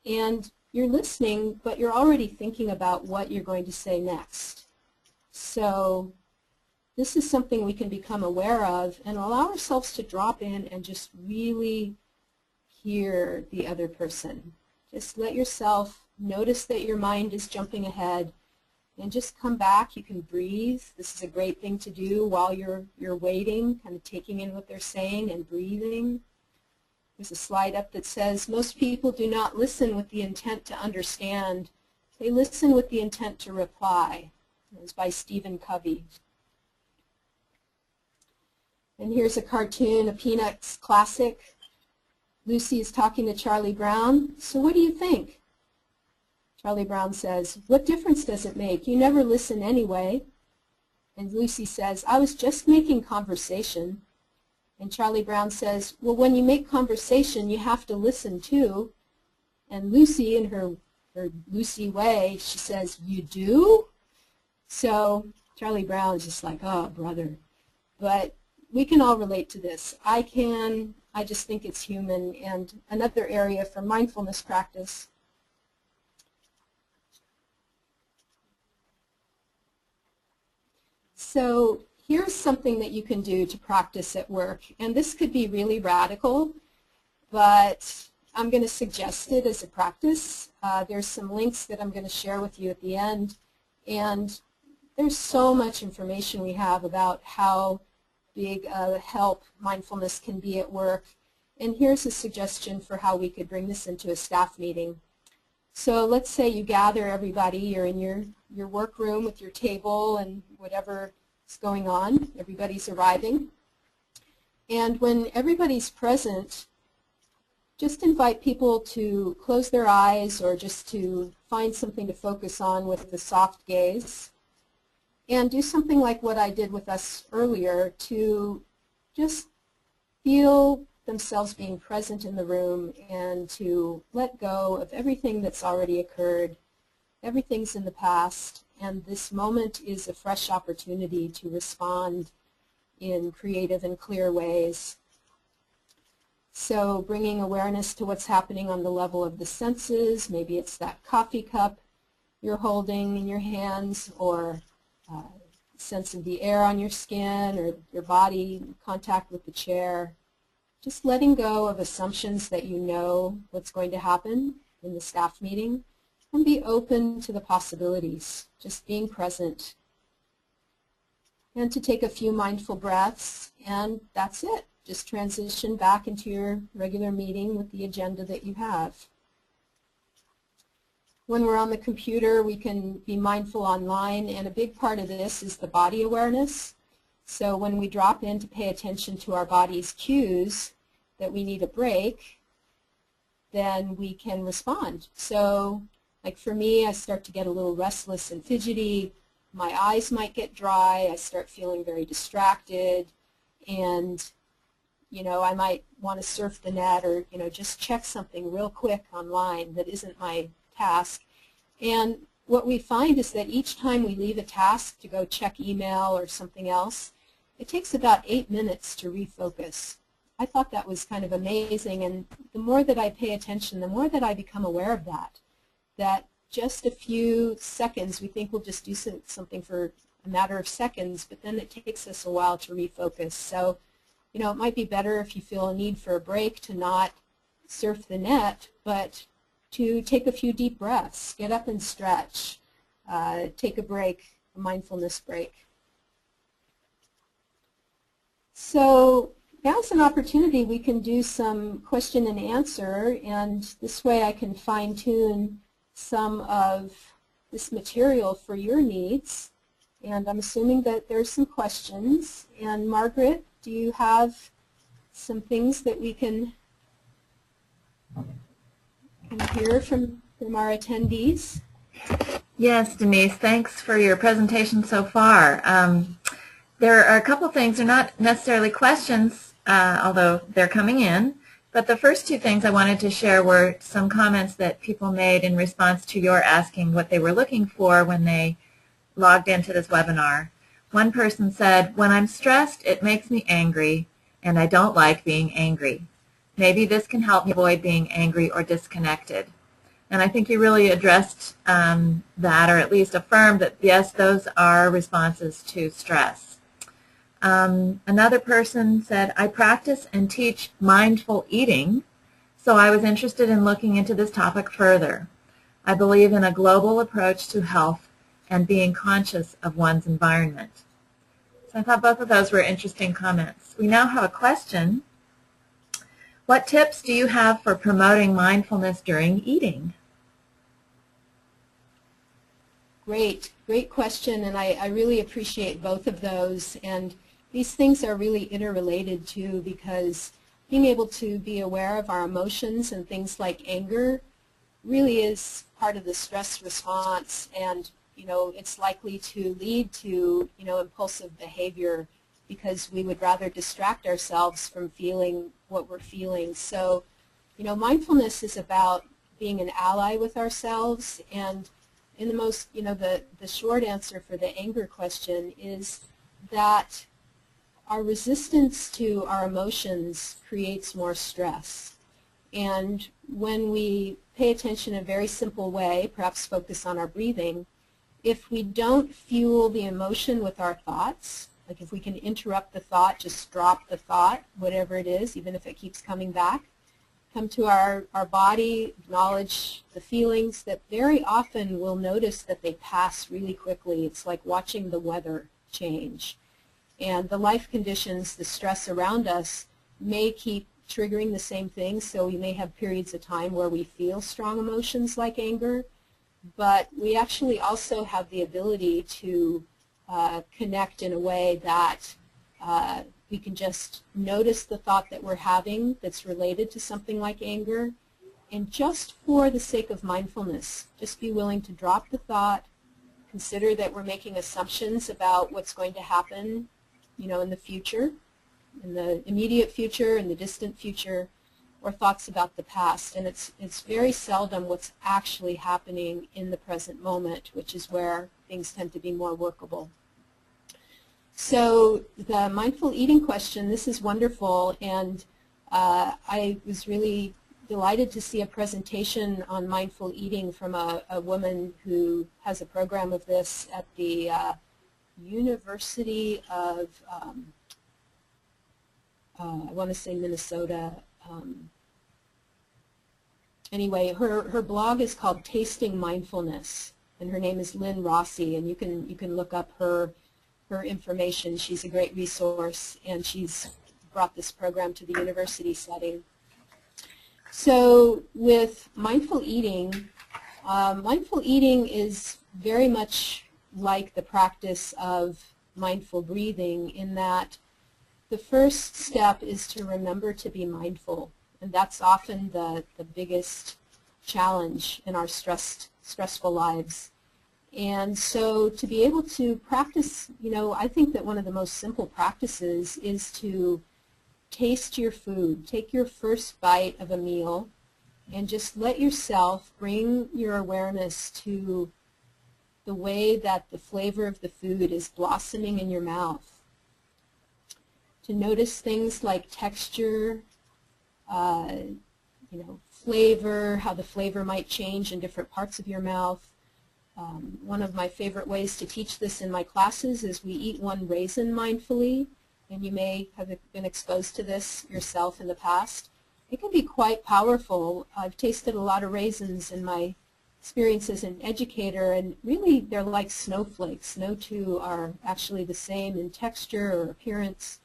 and you're listening, but you're already thinking about what you're going to say next. So this is something we can become aware of and allow ourselves to drop in and just really hear the other person. Just let yourself Notice that your mind is jumping ahead, and just come back. You can breathe. This is a great thing to do while you're waiting, kind of taking in what they're saying and breathing. There's a slide up that says, most people do not listen with the intent to understand. They listen with the intent to reply. It was by Stephen Covey. And here's a cartoon, a Peanuts classic. Lucy is talking to Charlie Brown. So what do you think? Charlie Brown says, what difference does it make? You never listen anyway. And Lucy says, I was just making conversation. And Charlie Brown says, well, when you make conversation, you have to listen too. And Lucy, in her Lucy way, she says, you do? So Charlie Brown is just like, oh, brother. But we can all relate to this. I can. I just think it's human. And another area for mindfulness practice. So here's something that you can do to practice at work. And this could be really radical, but I'm going to suggest it as a practice. There's some links that I'm going to share with you at the end. And there's so much information we have about how big help mindfulness can be at work. And here's a suggestion for how we could bring this into a staff meeting. So let's say you gather everybody, you're in your workroom with your table and whatever is going on, everybody's arriving. And when everybody's present, just invite people to close their eyes or just to find something to focus on with a soft gaze. And do something like what I did with us earlier to just feel themselves being present in the room and to let go of everything that's already occurred. Everything's in the past, and this moment is a fresh opportunity to respond in creative and clear ways. So bringing awareness to what's happening on the level of the senses, maybe it's that coffee cup you're holding in your hands, or sense of the air on your skin, or your body in contact with the chair. Just letting go of assumptions that you know what's going to happen in the staff meeting, and be open to the possibilities, just being present. And to take a few mindful breaths, and that's it. Just transition back into your regular meeting with the agenda that you have. When we're on the computer, we can be mindful online, and a big part of this is the body awareness. So when we drop in to pay attention to our body's cues that we need a break, then we can respond. So like for me, I start to get a little restless and fidgety. My eyes might get dry. I start feeling very distracted, and I might want to surf the net or just check something real quick online that isn't my task. And what we find is that each time we leave a task to go check email or something else, it takes about 8 minutes to refocus. I thought that was kind of amazing, and the more that I pay attention, the more that I become aware of that just a few seconds, we think we'll just do something for a matter of seconds, but then it takes us a while to refocus. So, it might be better if you feel a need for a break to not surf the net, but to take a few deep breaths, get up and stretch, take a break, a mindfulness break. So now's an opportunity we can do some question and answer, and this way I can fine-tune some of this material for your needs. And I'm assuming that there's some questions. And Margaret, do you have some things that we can hear from our attendees? Yes, Denise, thanks for your presentation so far. There are a couple things. They're not necessarily questions, although they're coming in. But the first two things I wanted to share were some comments that people made in response to your asking what they were looking for when they logged into this webinar. One person said, when I'm stressed, it makes me angry, and I don't like being angry. Maybe this can help me avoid being angry or disconnected. And I think you really addressed that, or at least affirmed that, yes, those are responses to stress. Another person said, I practice and teach mindful eating, so I was interested in looking into this topic further. I believe in a global approach to health and being conscious of one's environment. So I thought both of those were interesting comments. We now have a question. What tips do you have for promoting mindfulness during eating? Great question, and I really appreciate both of those. And these things are really interrelated too, because being able to be aware of our emotions and things like anger really is part of the stress response, and it's likely to lead to impulsive behavior because we would rather distract ourselves from feeling what we're feeling. So mindfulness is about being an ally with ourselves, and in the most the short answer for the anger question is that our resistance to our emotions creates more stress. And when we pay attention in a very simple way, perhaps focus on our breathing, if we don't fuel the emotion with our thoughts, like if we can interrupt the thought, just drop the thought, whatever it is, even if it keeps coming back, come to our body, acknowledge the feelings, that very often we'll notice that they pass really quickly. It's like watching the weather change. And the life conditions, the stress around us may keep triggering the same thing, so we may have periods of time where we feel strong emotions like anger, but we actually also have the ability to connect in a way that we can just notice the thought that we're having that's related to something like anger, and just for the sake of mindfulness, just be willing to drop the thought, consider that we're making assumptions about what's going to happen in the future, in the immediate future, in the distant future, or thoughts about the past. And it's very seldom what's actually happening in the present moment, which is where things tend to be more workable. So the mindful eating question, this is wonderful, and I was really delighted to see a presentation on mindful eating from a woman who has a program of this at the University of, I want to say Minnesota. Anyway, her blog is called Tasting Mindfulness, and her name is Lynn Rossi, and you can look up her information. She's a great resource, and she's brought this program to the university setting. So with mindful eating is very much like the practice of mindful breathing, in that the first step is to remember to be mindful, and that's often the biggest challenge in our stressful lives. And so to be able to practice, I think that one of the most simple practices is to taste your food. Take your first bite of a meal and just let yourself bring your awareness to the way that the flavor of the food is blossoming in your mouth. To notice things like texture, flavor, how the flavor might change in different parts of your mouth. One of my favorite ways to teach this in my classes is we eat one raisin mindfully, and you may have been exposed to this yourself in the past. It can be quite powerful. I've tasted a lot of raisins in my experience as an educator, and really they're like snowflakes. No two are actually the same in texture or appearance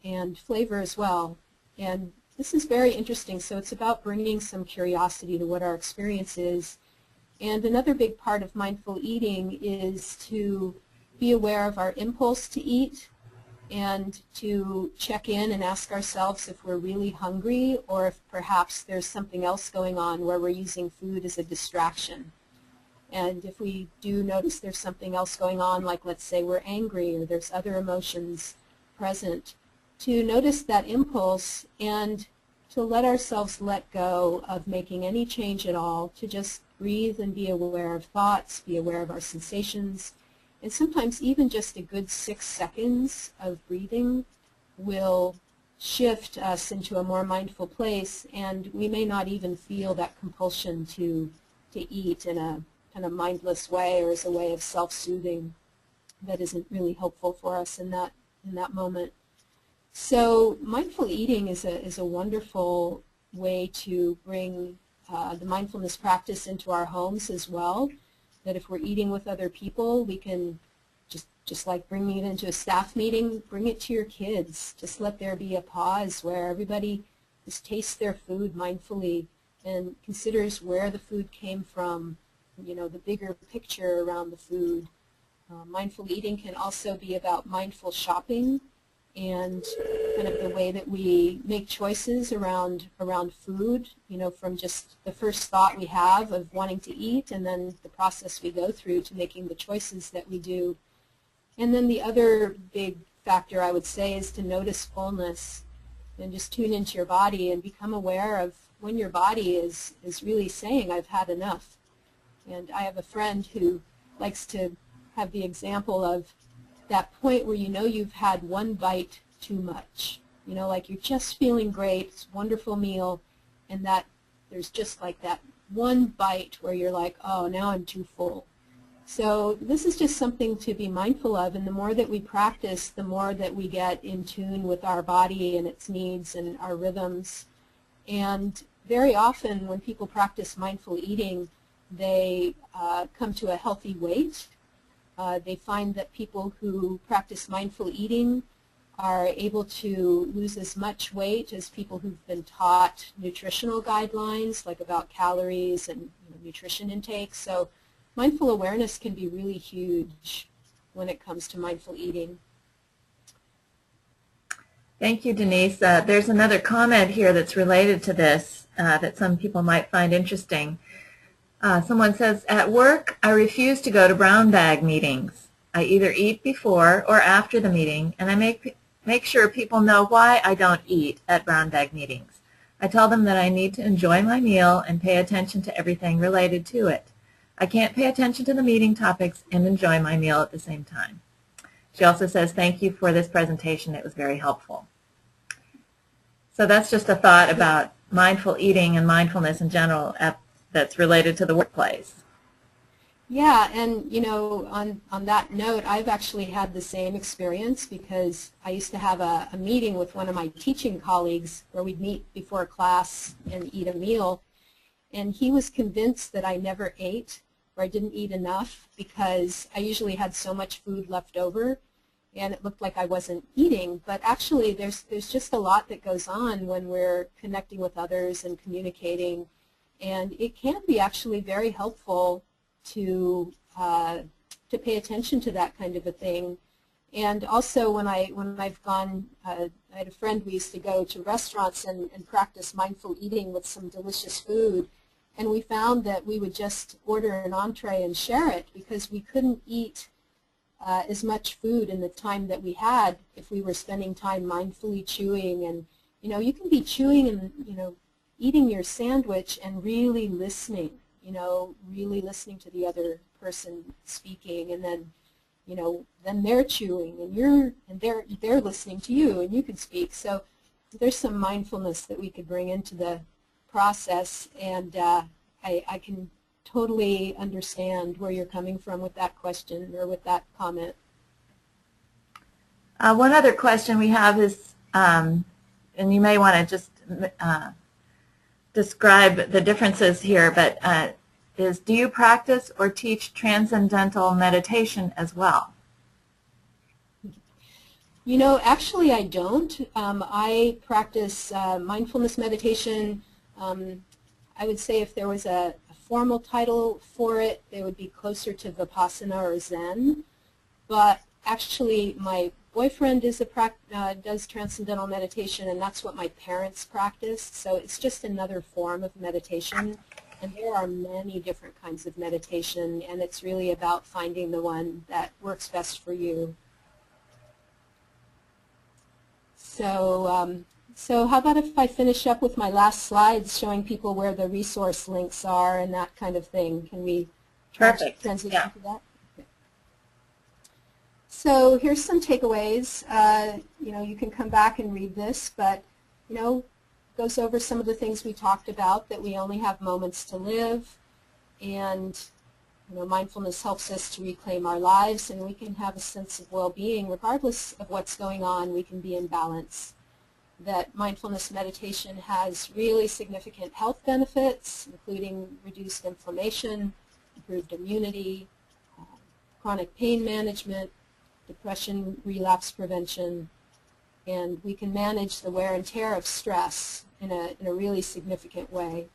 and flavor as well. And this is very interesting. So it's about bringing some curiosity to what our experience is. And another big part of mindful eating is to be aware of our impulse to eat and to check in and ask ourselves if we're really hungry, or if perhaps there's something else going on where we're using food as a distraction. And if we do notice there's something else going on, like let's say we're angry or there's other emotions present, to notice that impulse and to let ourselves let go of making any change at all, to just breathe and be aware of thoughts, be aware of our sensations, and sometimes even just a good 6 seconds of breathing will shift us into a more mindful place, and we may not even feel that compulsion to eat in a kind of mindless way or as a way of self-soothing that isn't really helpful for us in that moment. So mindful eating is a wonderful way to bring the mindfulness practice into our homes as well. That if we're eating with other people, we can just like bringing it into a staff meeting, bring it to your kids. Just let there be a pause where everybody just tastes their food mindfully and considers where the food came from, you know, the bigger picture around the food. Mindful eating can also be about mindful shopping and kind of the way that we make choices around food, you know, from just the first thought we have of wanting to eat and then the process we go through to making the choices that we do. And then the other big factor I would say is to notice fullness and just tune into your body and become aware of when your body is really saying, I've had enough. And I have a friend who likes to have the example of that point where you know you've had one bite too much. You know, like you're just feeling great, it's a wonderful meal, and that there's just like that one bite where you're like, oh, now I'm too full. So this is just something to be mindful of, and the more that we practice, the more that we get in tune with our body and its needs and our rhythms. And very often when people practice mindful eating, they come to a healthy weight. They find that people who practice mindful eating are able to lose as much weight as people who've been taught nutritional guidelines, like about calories and nutrition intake. So mindful awareness can be really huge when it comes to mindful eating. Thank you, Denise. There's another comment here that's related to this that some people might find interesting. Someone says, at work, I refuse to go to brown bag meetings. I either eat before or after the meeting, and I make sure people know why I don't eat at brown bag meetings. I tell them that I need to enjoy my meal and pay attention to everything related to it. I can't pay attention to the meeting topics and enjoy my meal at the same time. She also says, thank you for this presentation. It was very helpful. So that's just a thought about mindful eating and mindfulness in general that's related to the workplace. Yeah, and you know, on that note, I've actually had the same experience because I used to have a meeting with one of my teaching colleagues where we'd meet before class and eat a meal, and he was convinced that I never ate or I didn't eat enough because I usually had so much food left over and it looked like I wasn't eating. But actually there's just a lot that goes on when we're connecting with others and communicating, and it can be actually very helpful to pay attention to that kind of a thing. And also when I've gone, I had a friend, we used to go to restaurants and practice mindful eating with some delicious food, and we found that we would just order an entree and share it because we couldn't eat as much food in the time that we had if we were spending time mindfully chewing. And you know, you can be chewing and eating your sandwich and really listening, really listening to the other person speaking, and then then they're chewing and they're listening to you and you can speak. So there's some mindfulness that we could bring into the process, and I can totally understand where you're coming from with that question or with that comment. One other question we have is, and you may want to just describe the differences here, but is, do you practice or teach transcendental meditation as well? Actually I don't. I practice mindfulness meditation. I would say if there was a formal title for it, it would be closer to Vipassana or Zen. But actually my boyfriend does transcendental meditation, and that's what my parents practiced. So it's just another form of meditation. And there are many different kinds of meditation, and it's really about finding the one that works best for you. So how about if I finish up with my last slides showing people where the resource links are and that kind of thing? Can we transition to that? Okay. So here's some takeaways. You can come back and read this, but goes over some of the things we talked about, that we only have moments to live, and mindfulness helps us to reclaim our lives, and we can have a sense of well-being regardless of what's going on. We can be in balance. that mindfulness meditation has really significant health benefits, including reduced inflammation, improved immunity, chronic pain management, depression relapse prevention, and we can manage the wear and tear of stress in a really significant way.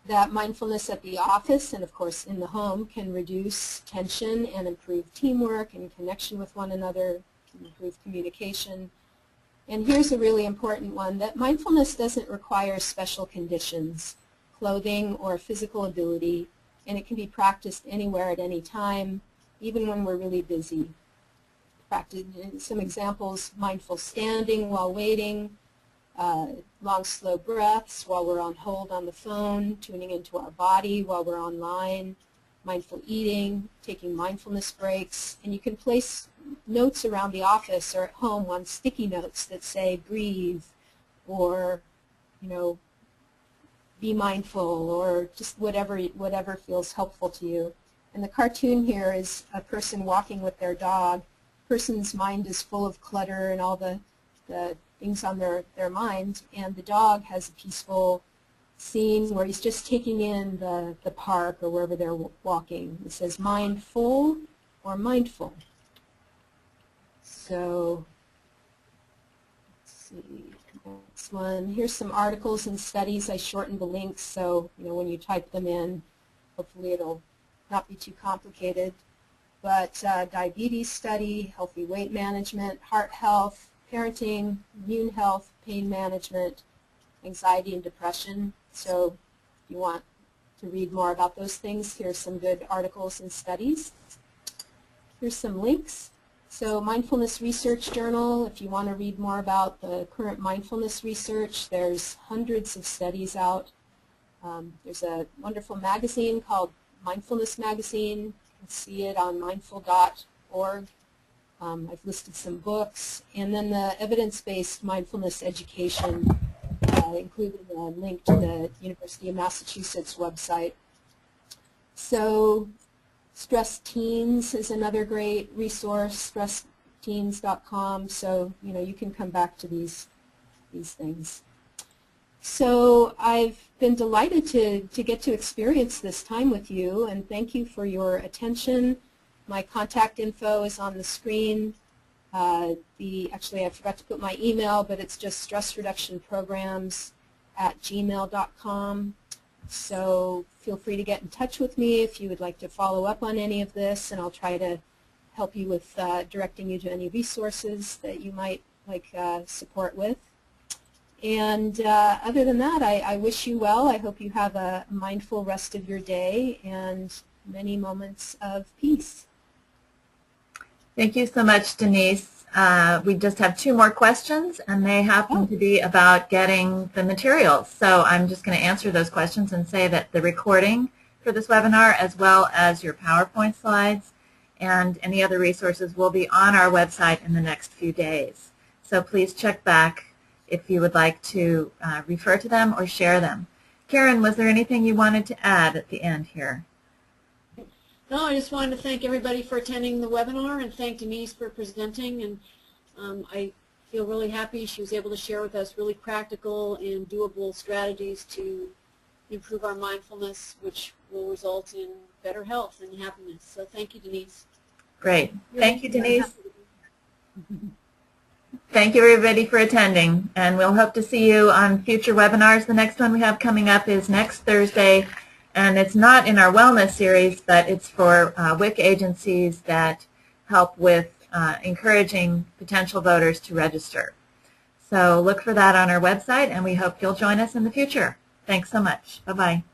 That mindfulness at the office and of course in the home can reduce tension and improve teamwork and connection with one another, can improve communication. And here's a really important one, that mindfulness doesn't require special conditions, clothing or physical ability, and it can be practiced anywhere at any time, even when we're really busy. Practice some examples: mindful standing while waiting, long slow breaths while we're on hold on the phone, tuning into our body while we're online, mindful eating, taking mindfulness breaks, and you can place notes around the office or at home on sticky notes that say breathe, or be mindful, or just whatever feels helpful to you. And the cartoon here is a person walking with their dog. The person's mind is full of clutter and all the things on their mind, and the dog has a peaceful scene where he's just taking in the park or wherever they're walking. It says mindful or mindful. So let's see, next one. Here's some articles and studies. I shortened the links so when you type them in, hopefully it'll not be too complicated. But diabetes study, healthy weight management, heart health, parenting, immune health, pain management, anxiety and depression. So if you want to read more about those things, here's some good articles and studies. Here's some links. So Mindfulness Research Journal, if you want to read more about the current mindfulness research, there's hundreds of studies out. There's a wonderful magazine called Mindfulness Magazine. You can see it on mindful.org. I've listed some books. And then the evidence-based mindfulness education, including a link to the University of Massachusetts website. So Stress Teens is another great resource, stressteens.com. So you can come back to these things. So I've been delighted to get to experience this time with you, and thank you for your attention. My contact info is on the screen. Actually, I forgot to put my email, but it's just stressreductionprograms@gmail.com. So feel free to get in touch with me if you would like to follow up on any of this, and I'll try to help you with directing you to any resources that you might like support with. And other than that, I wish you well. I hope you have a mindful rest of your day and many moments of peace. Thank you so much, Denise. We just have 2 more questions, and they happen to be about getting the materials. So I'm just going to answer those questions and say that the recording for this webinar, as well as your PowerPoint slides and any other resources, will be on our website in the next few days. So please check back if you would like to refer to them or share them. Karen, was there anything you wanted to add at the end here? No, I just wanted to thank everybody for attending the webinar and thank Denise for presenting. And I feel really happy she was able to share with us really practical and doable strategies to improve our mindfulness, which will result in better health and happiness. So thank you, Denise. Great. Thank you, Denise. Thank you, everybody, for attending. And we'll hope to see you on future webinars. The next one we have coming up is next Thursday. And it's not in our wellness series, but it's for WIC agencies that help with encouraging potential voters to register. So look for that on our website, and we hope you'll join us in the future. Thanks so much. Bye-bye.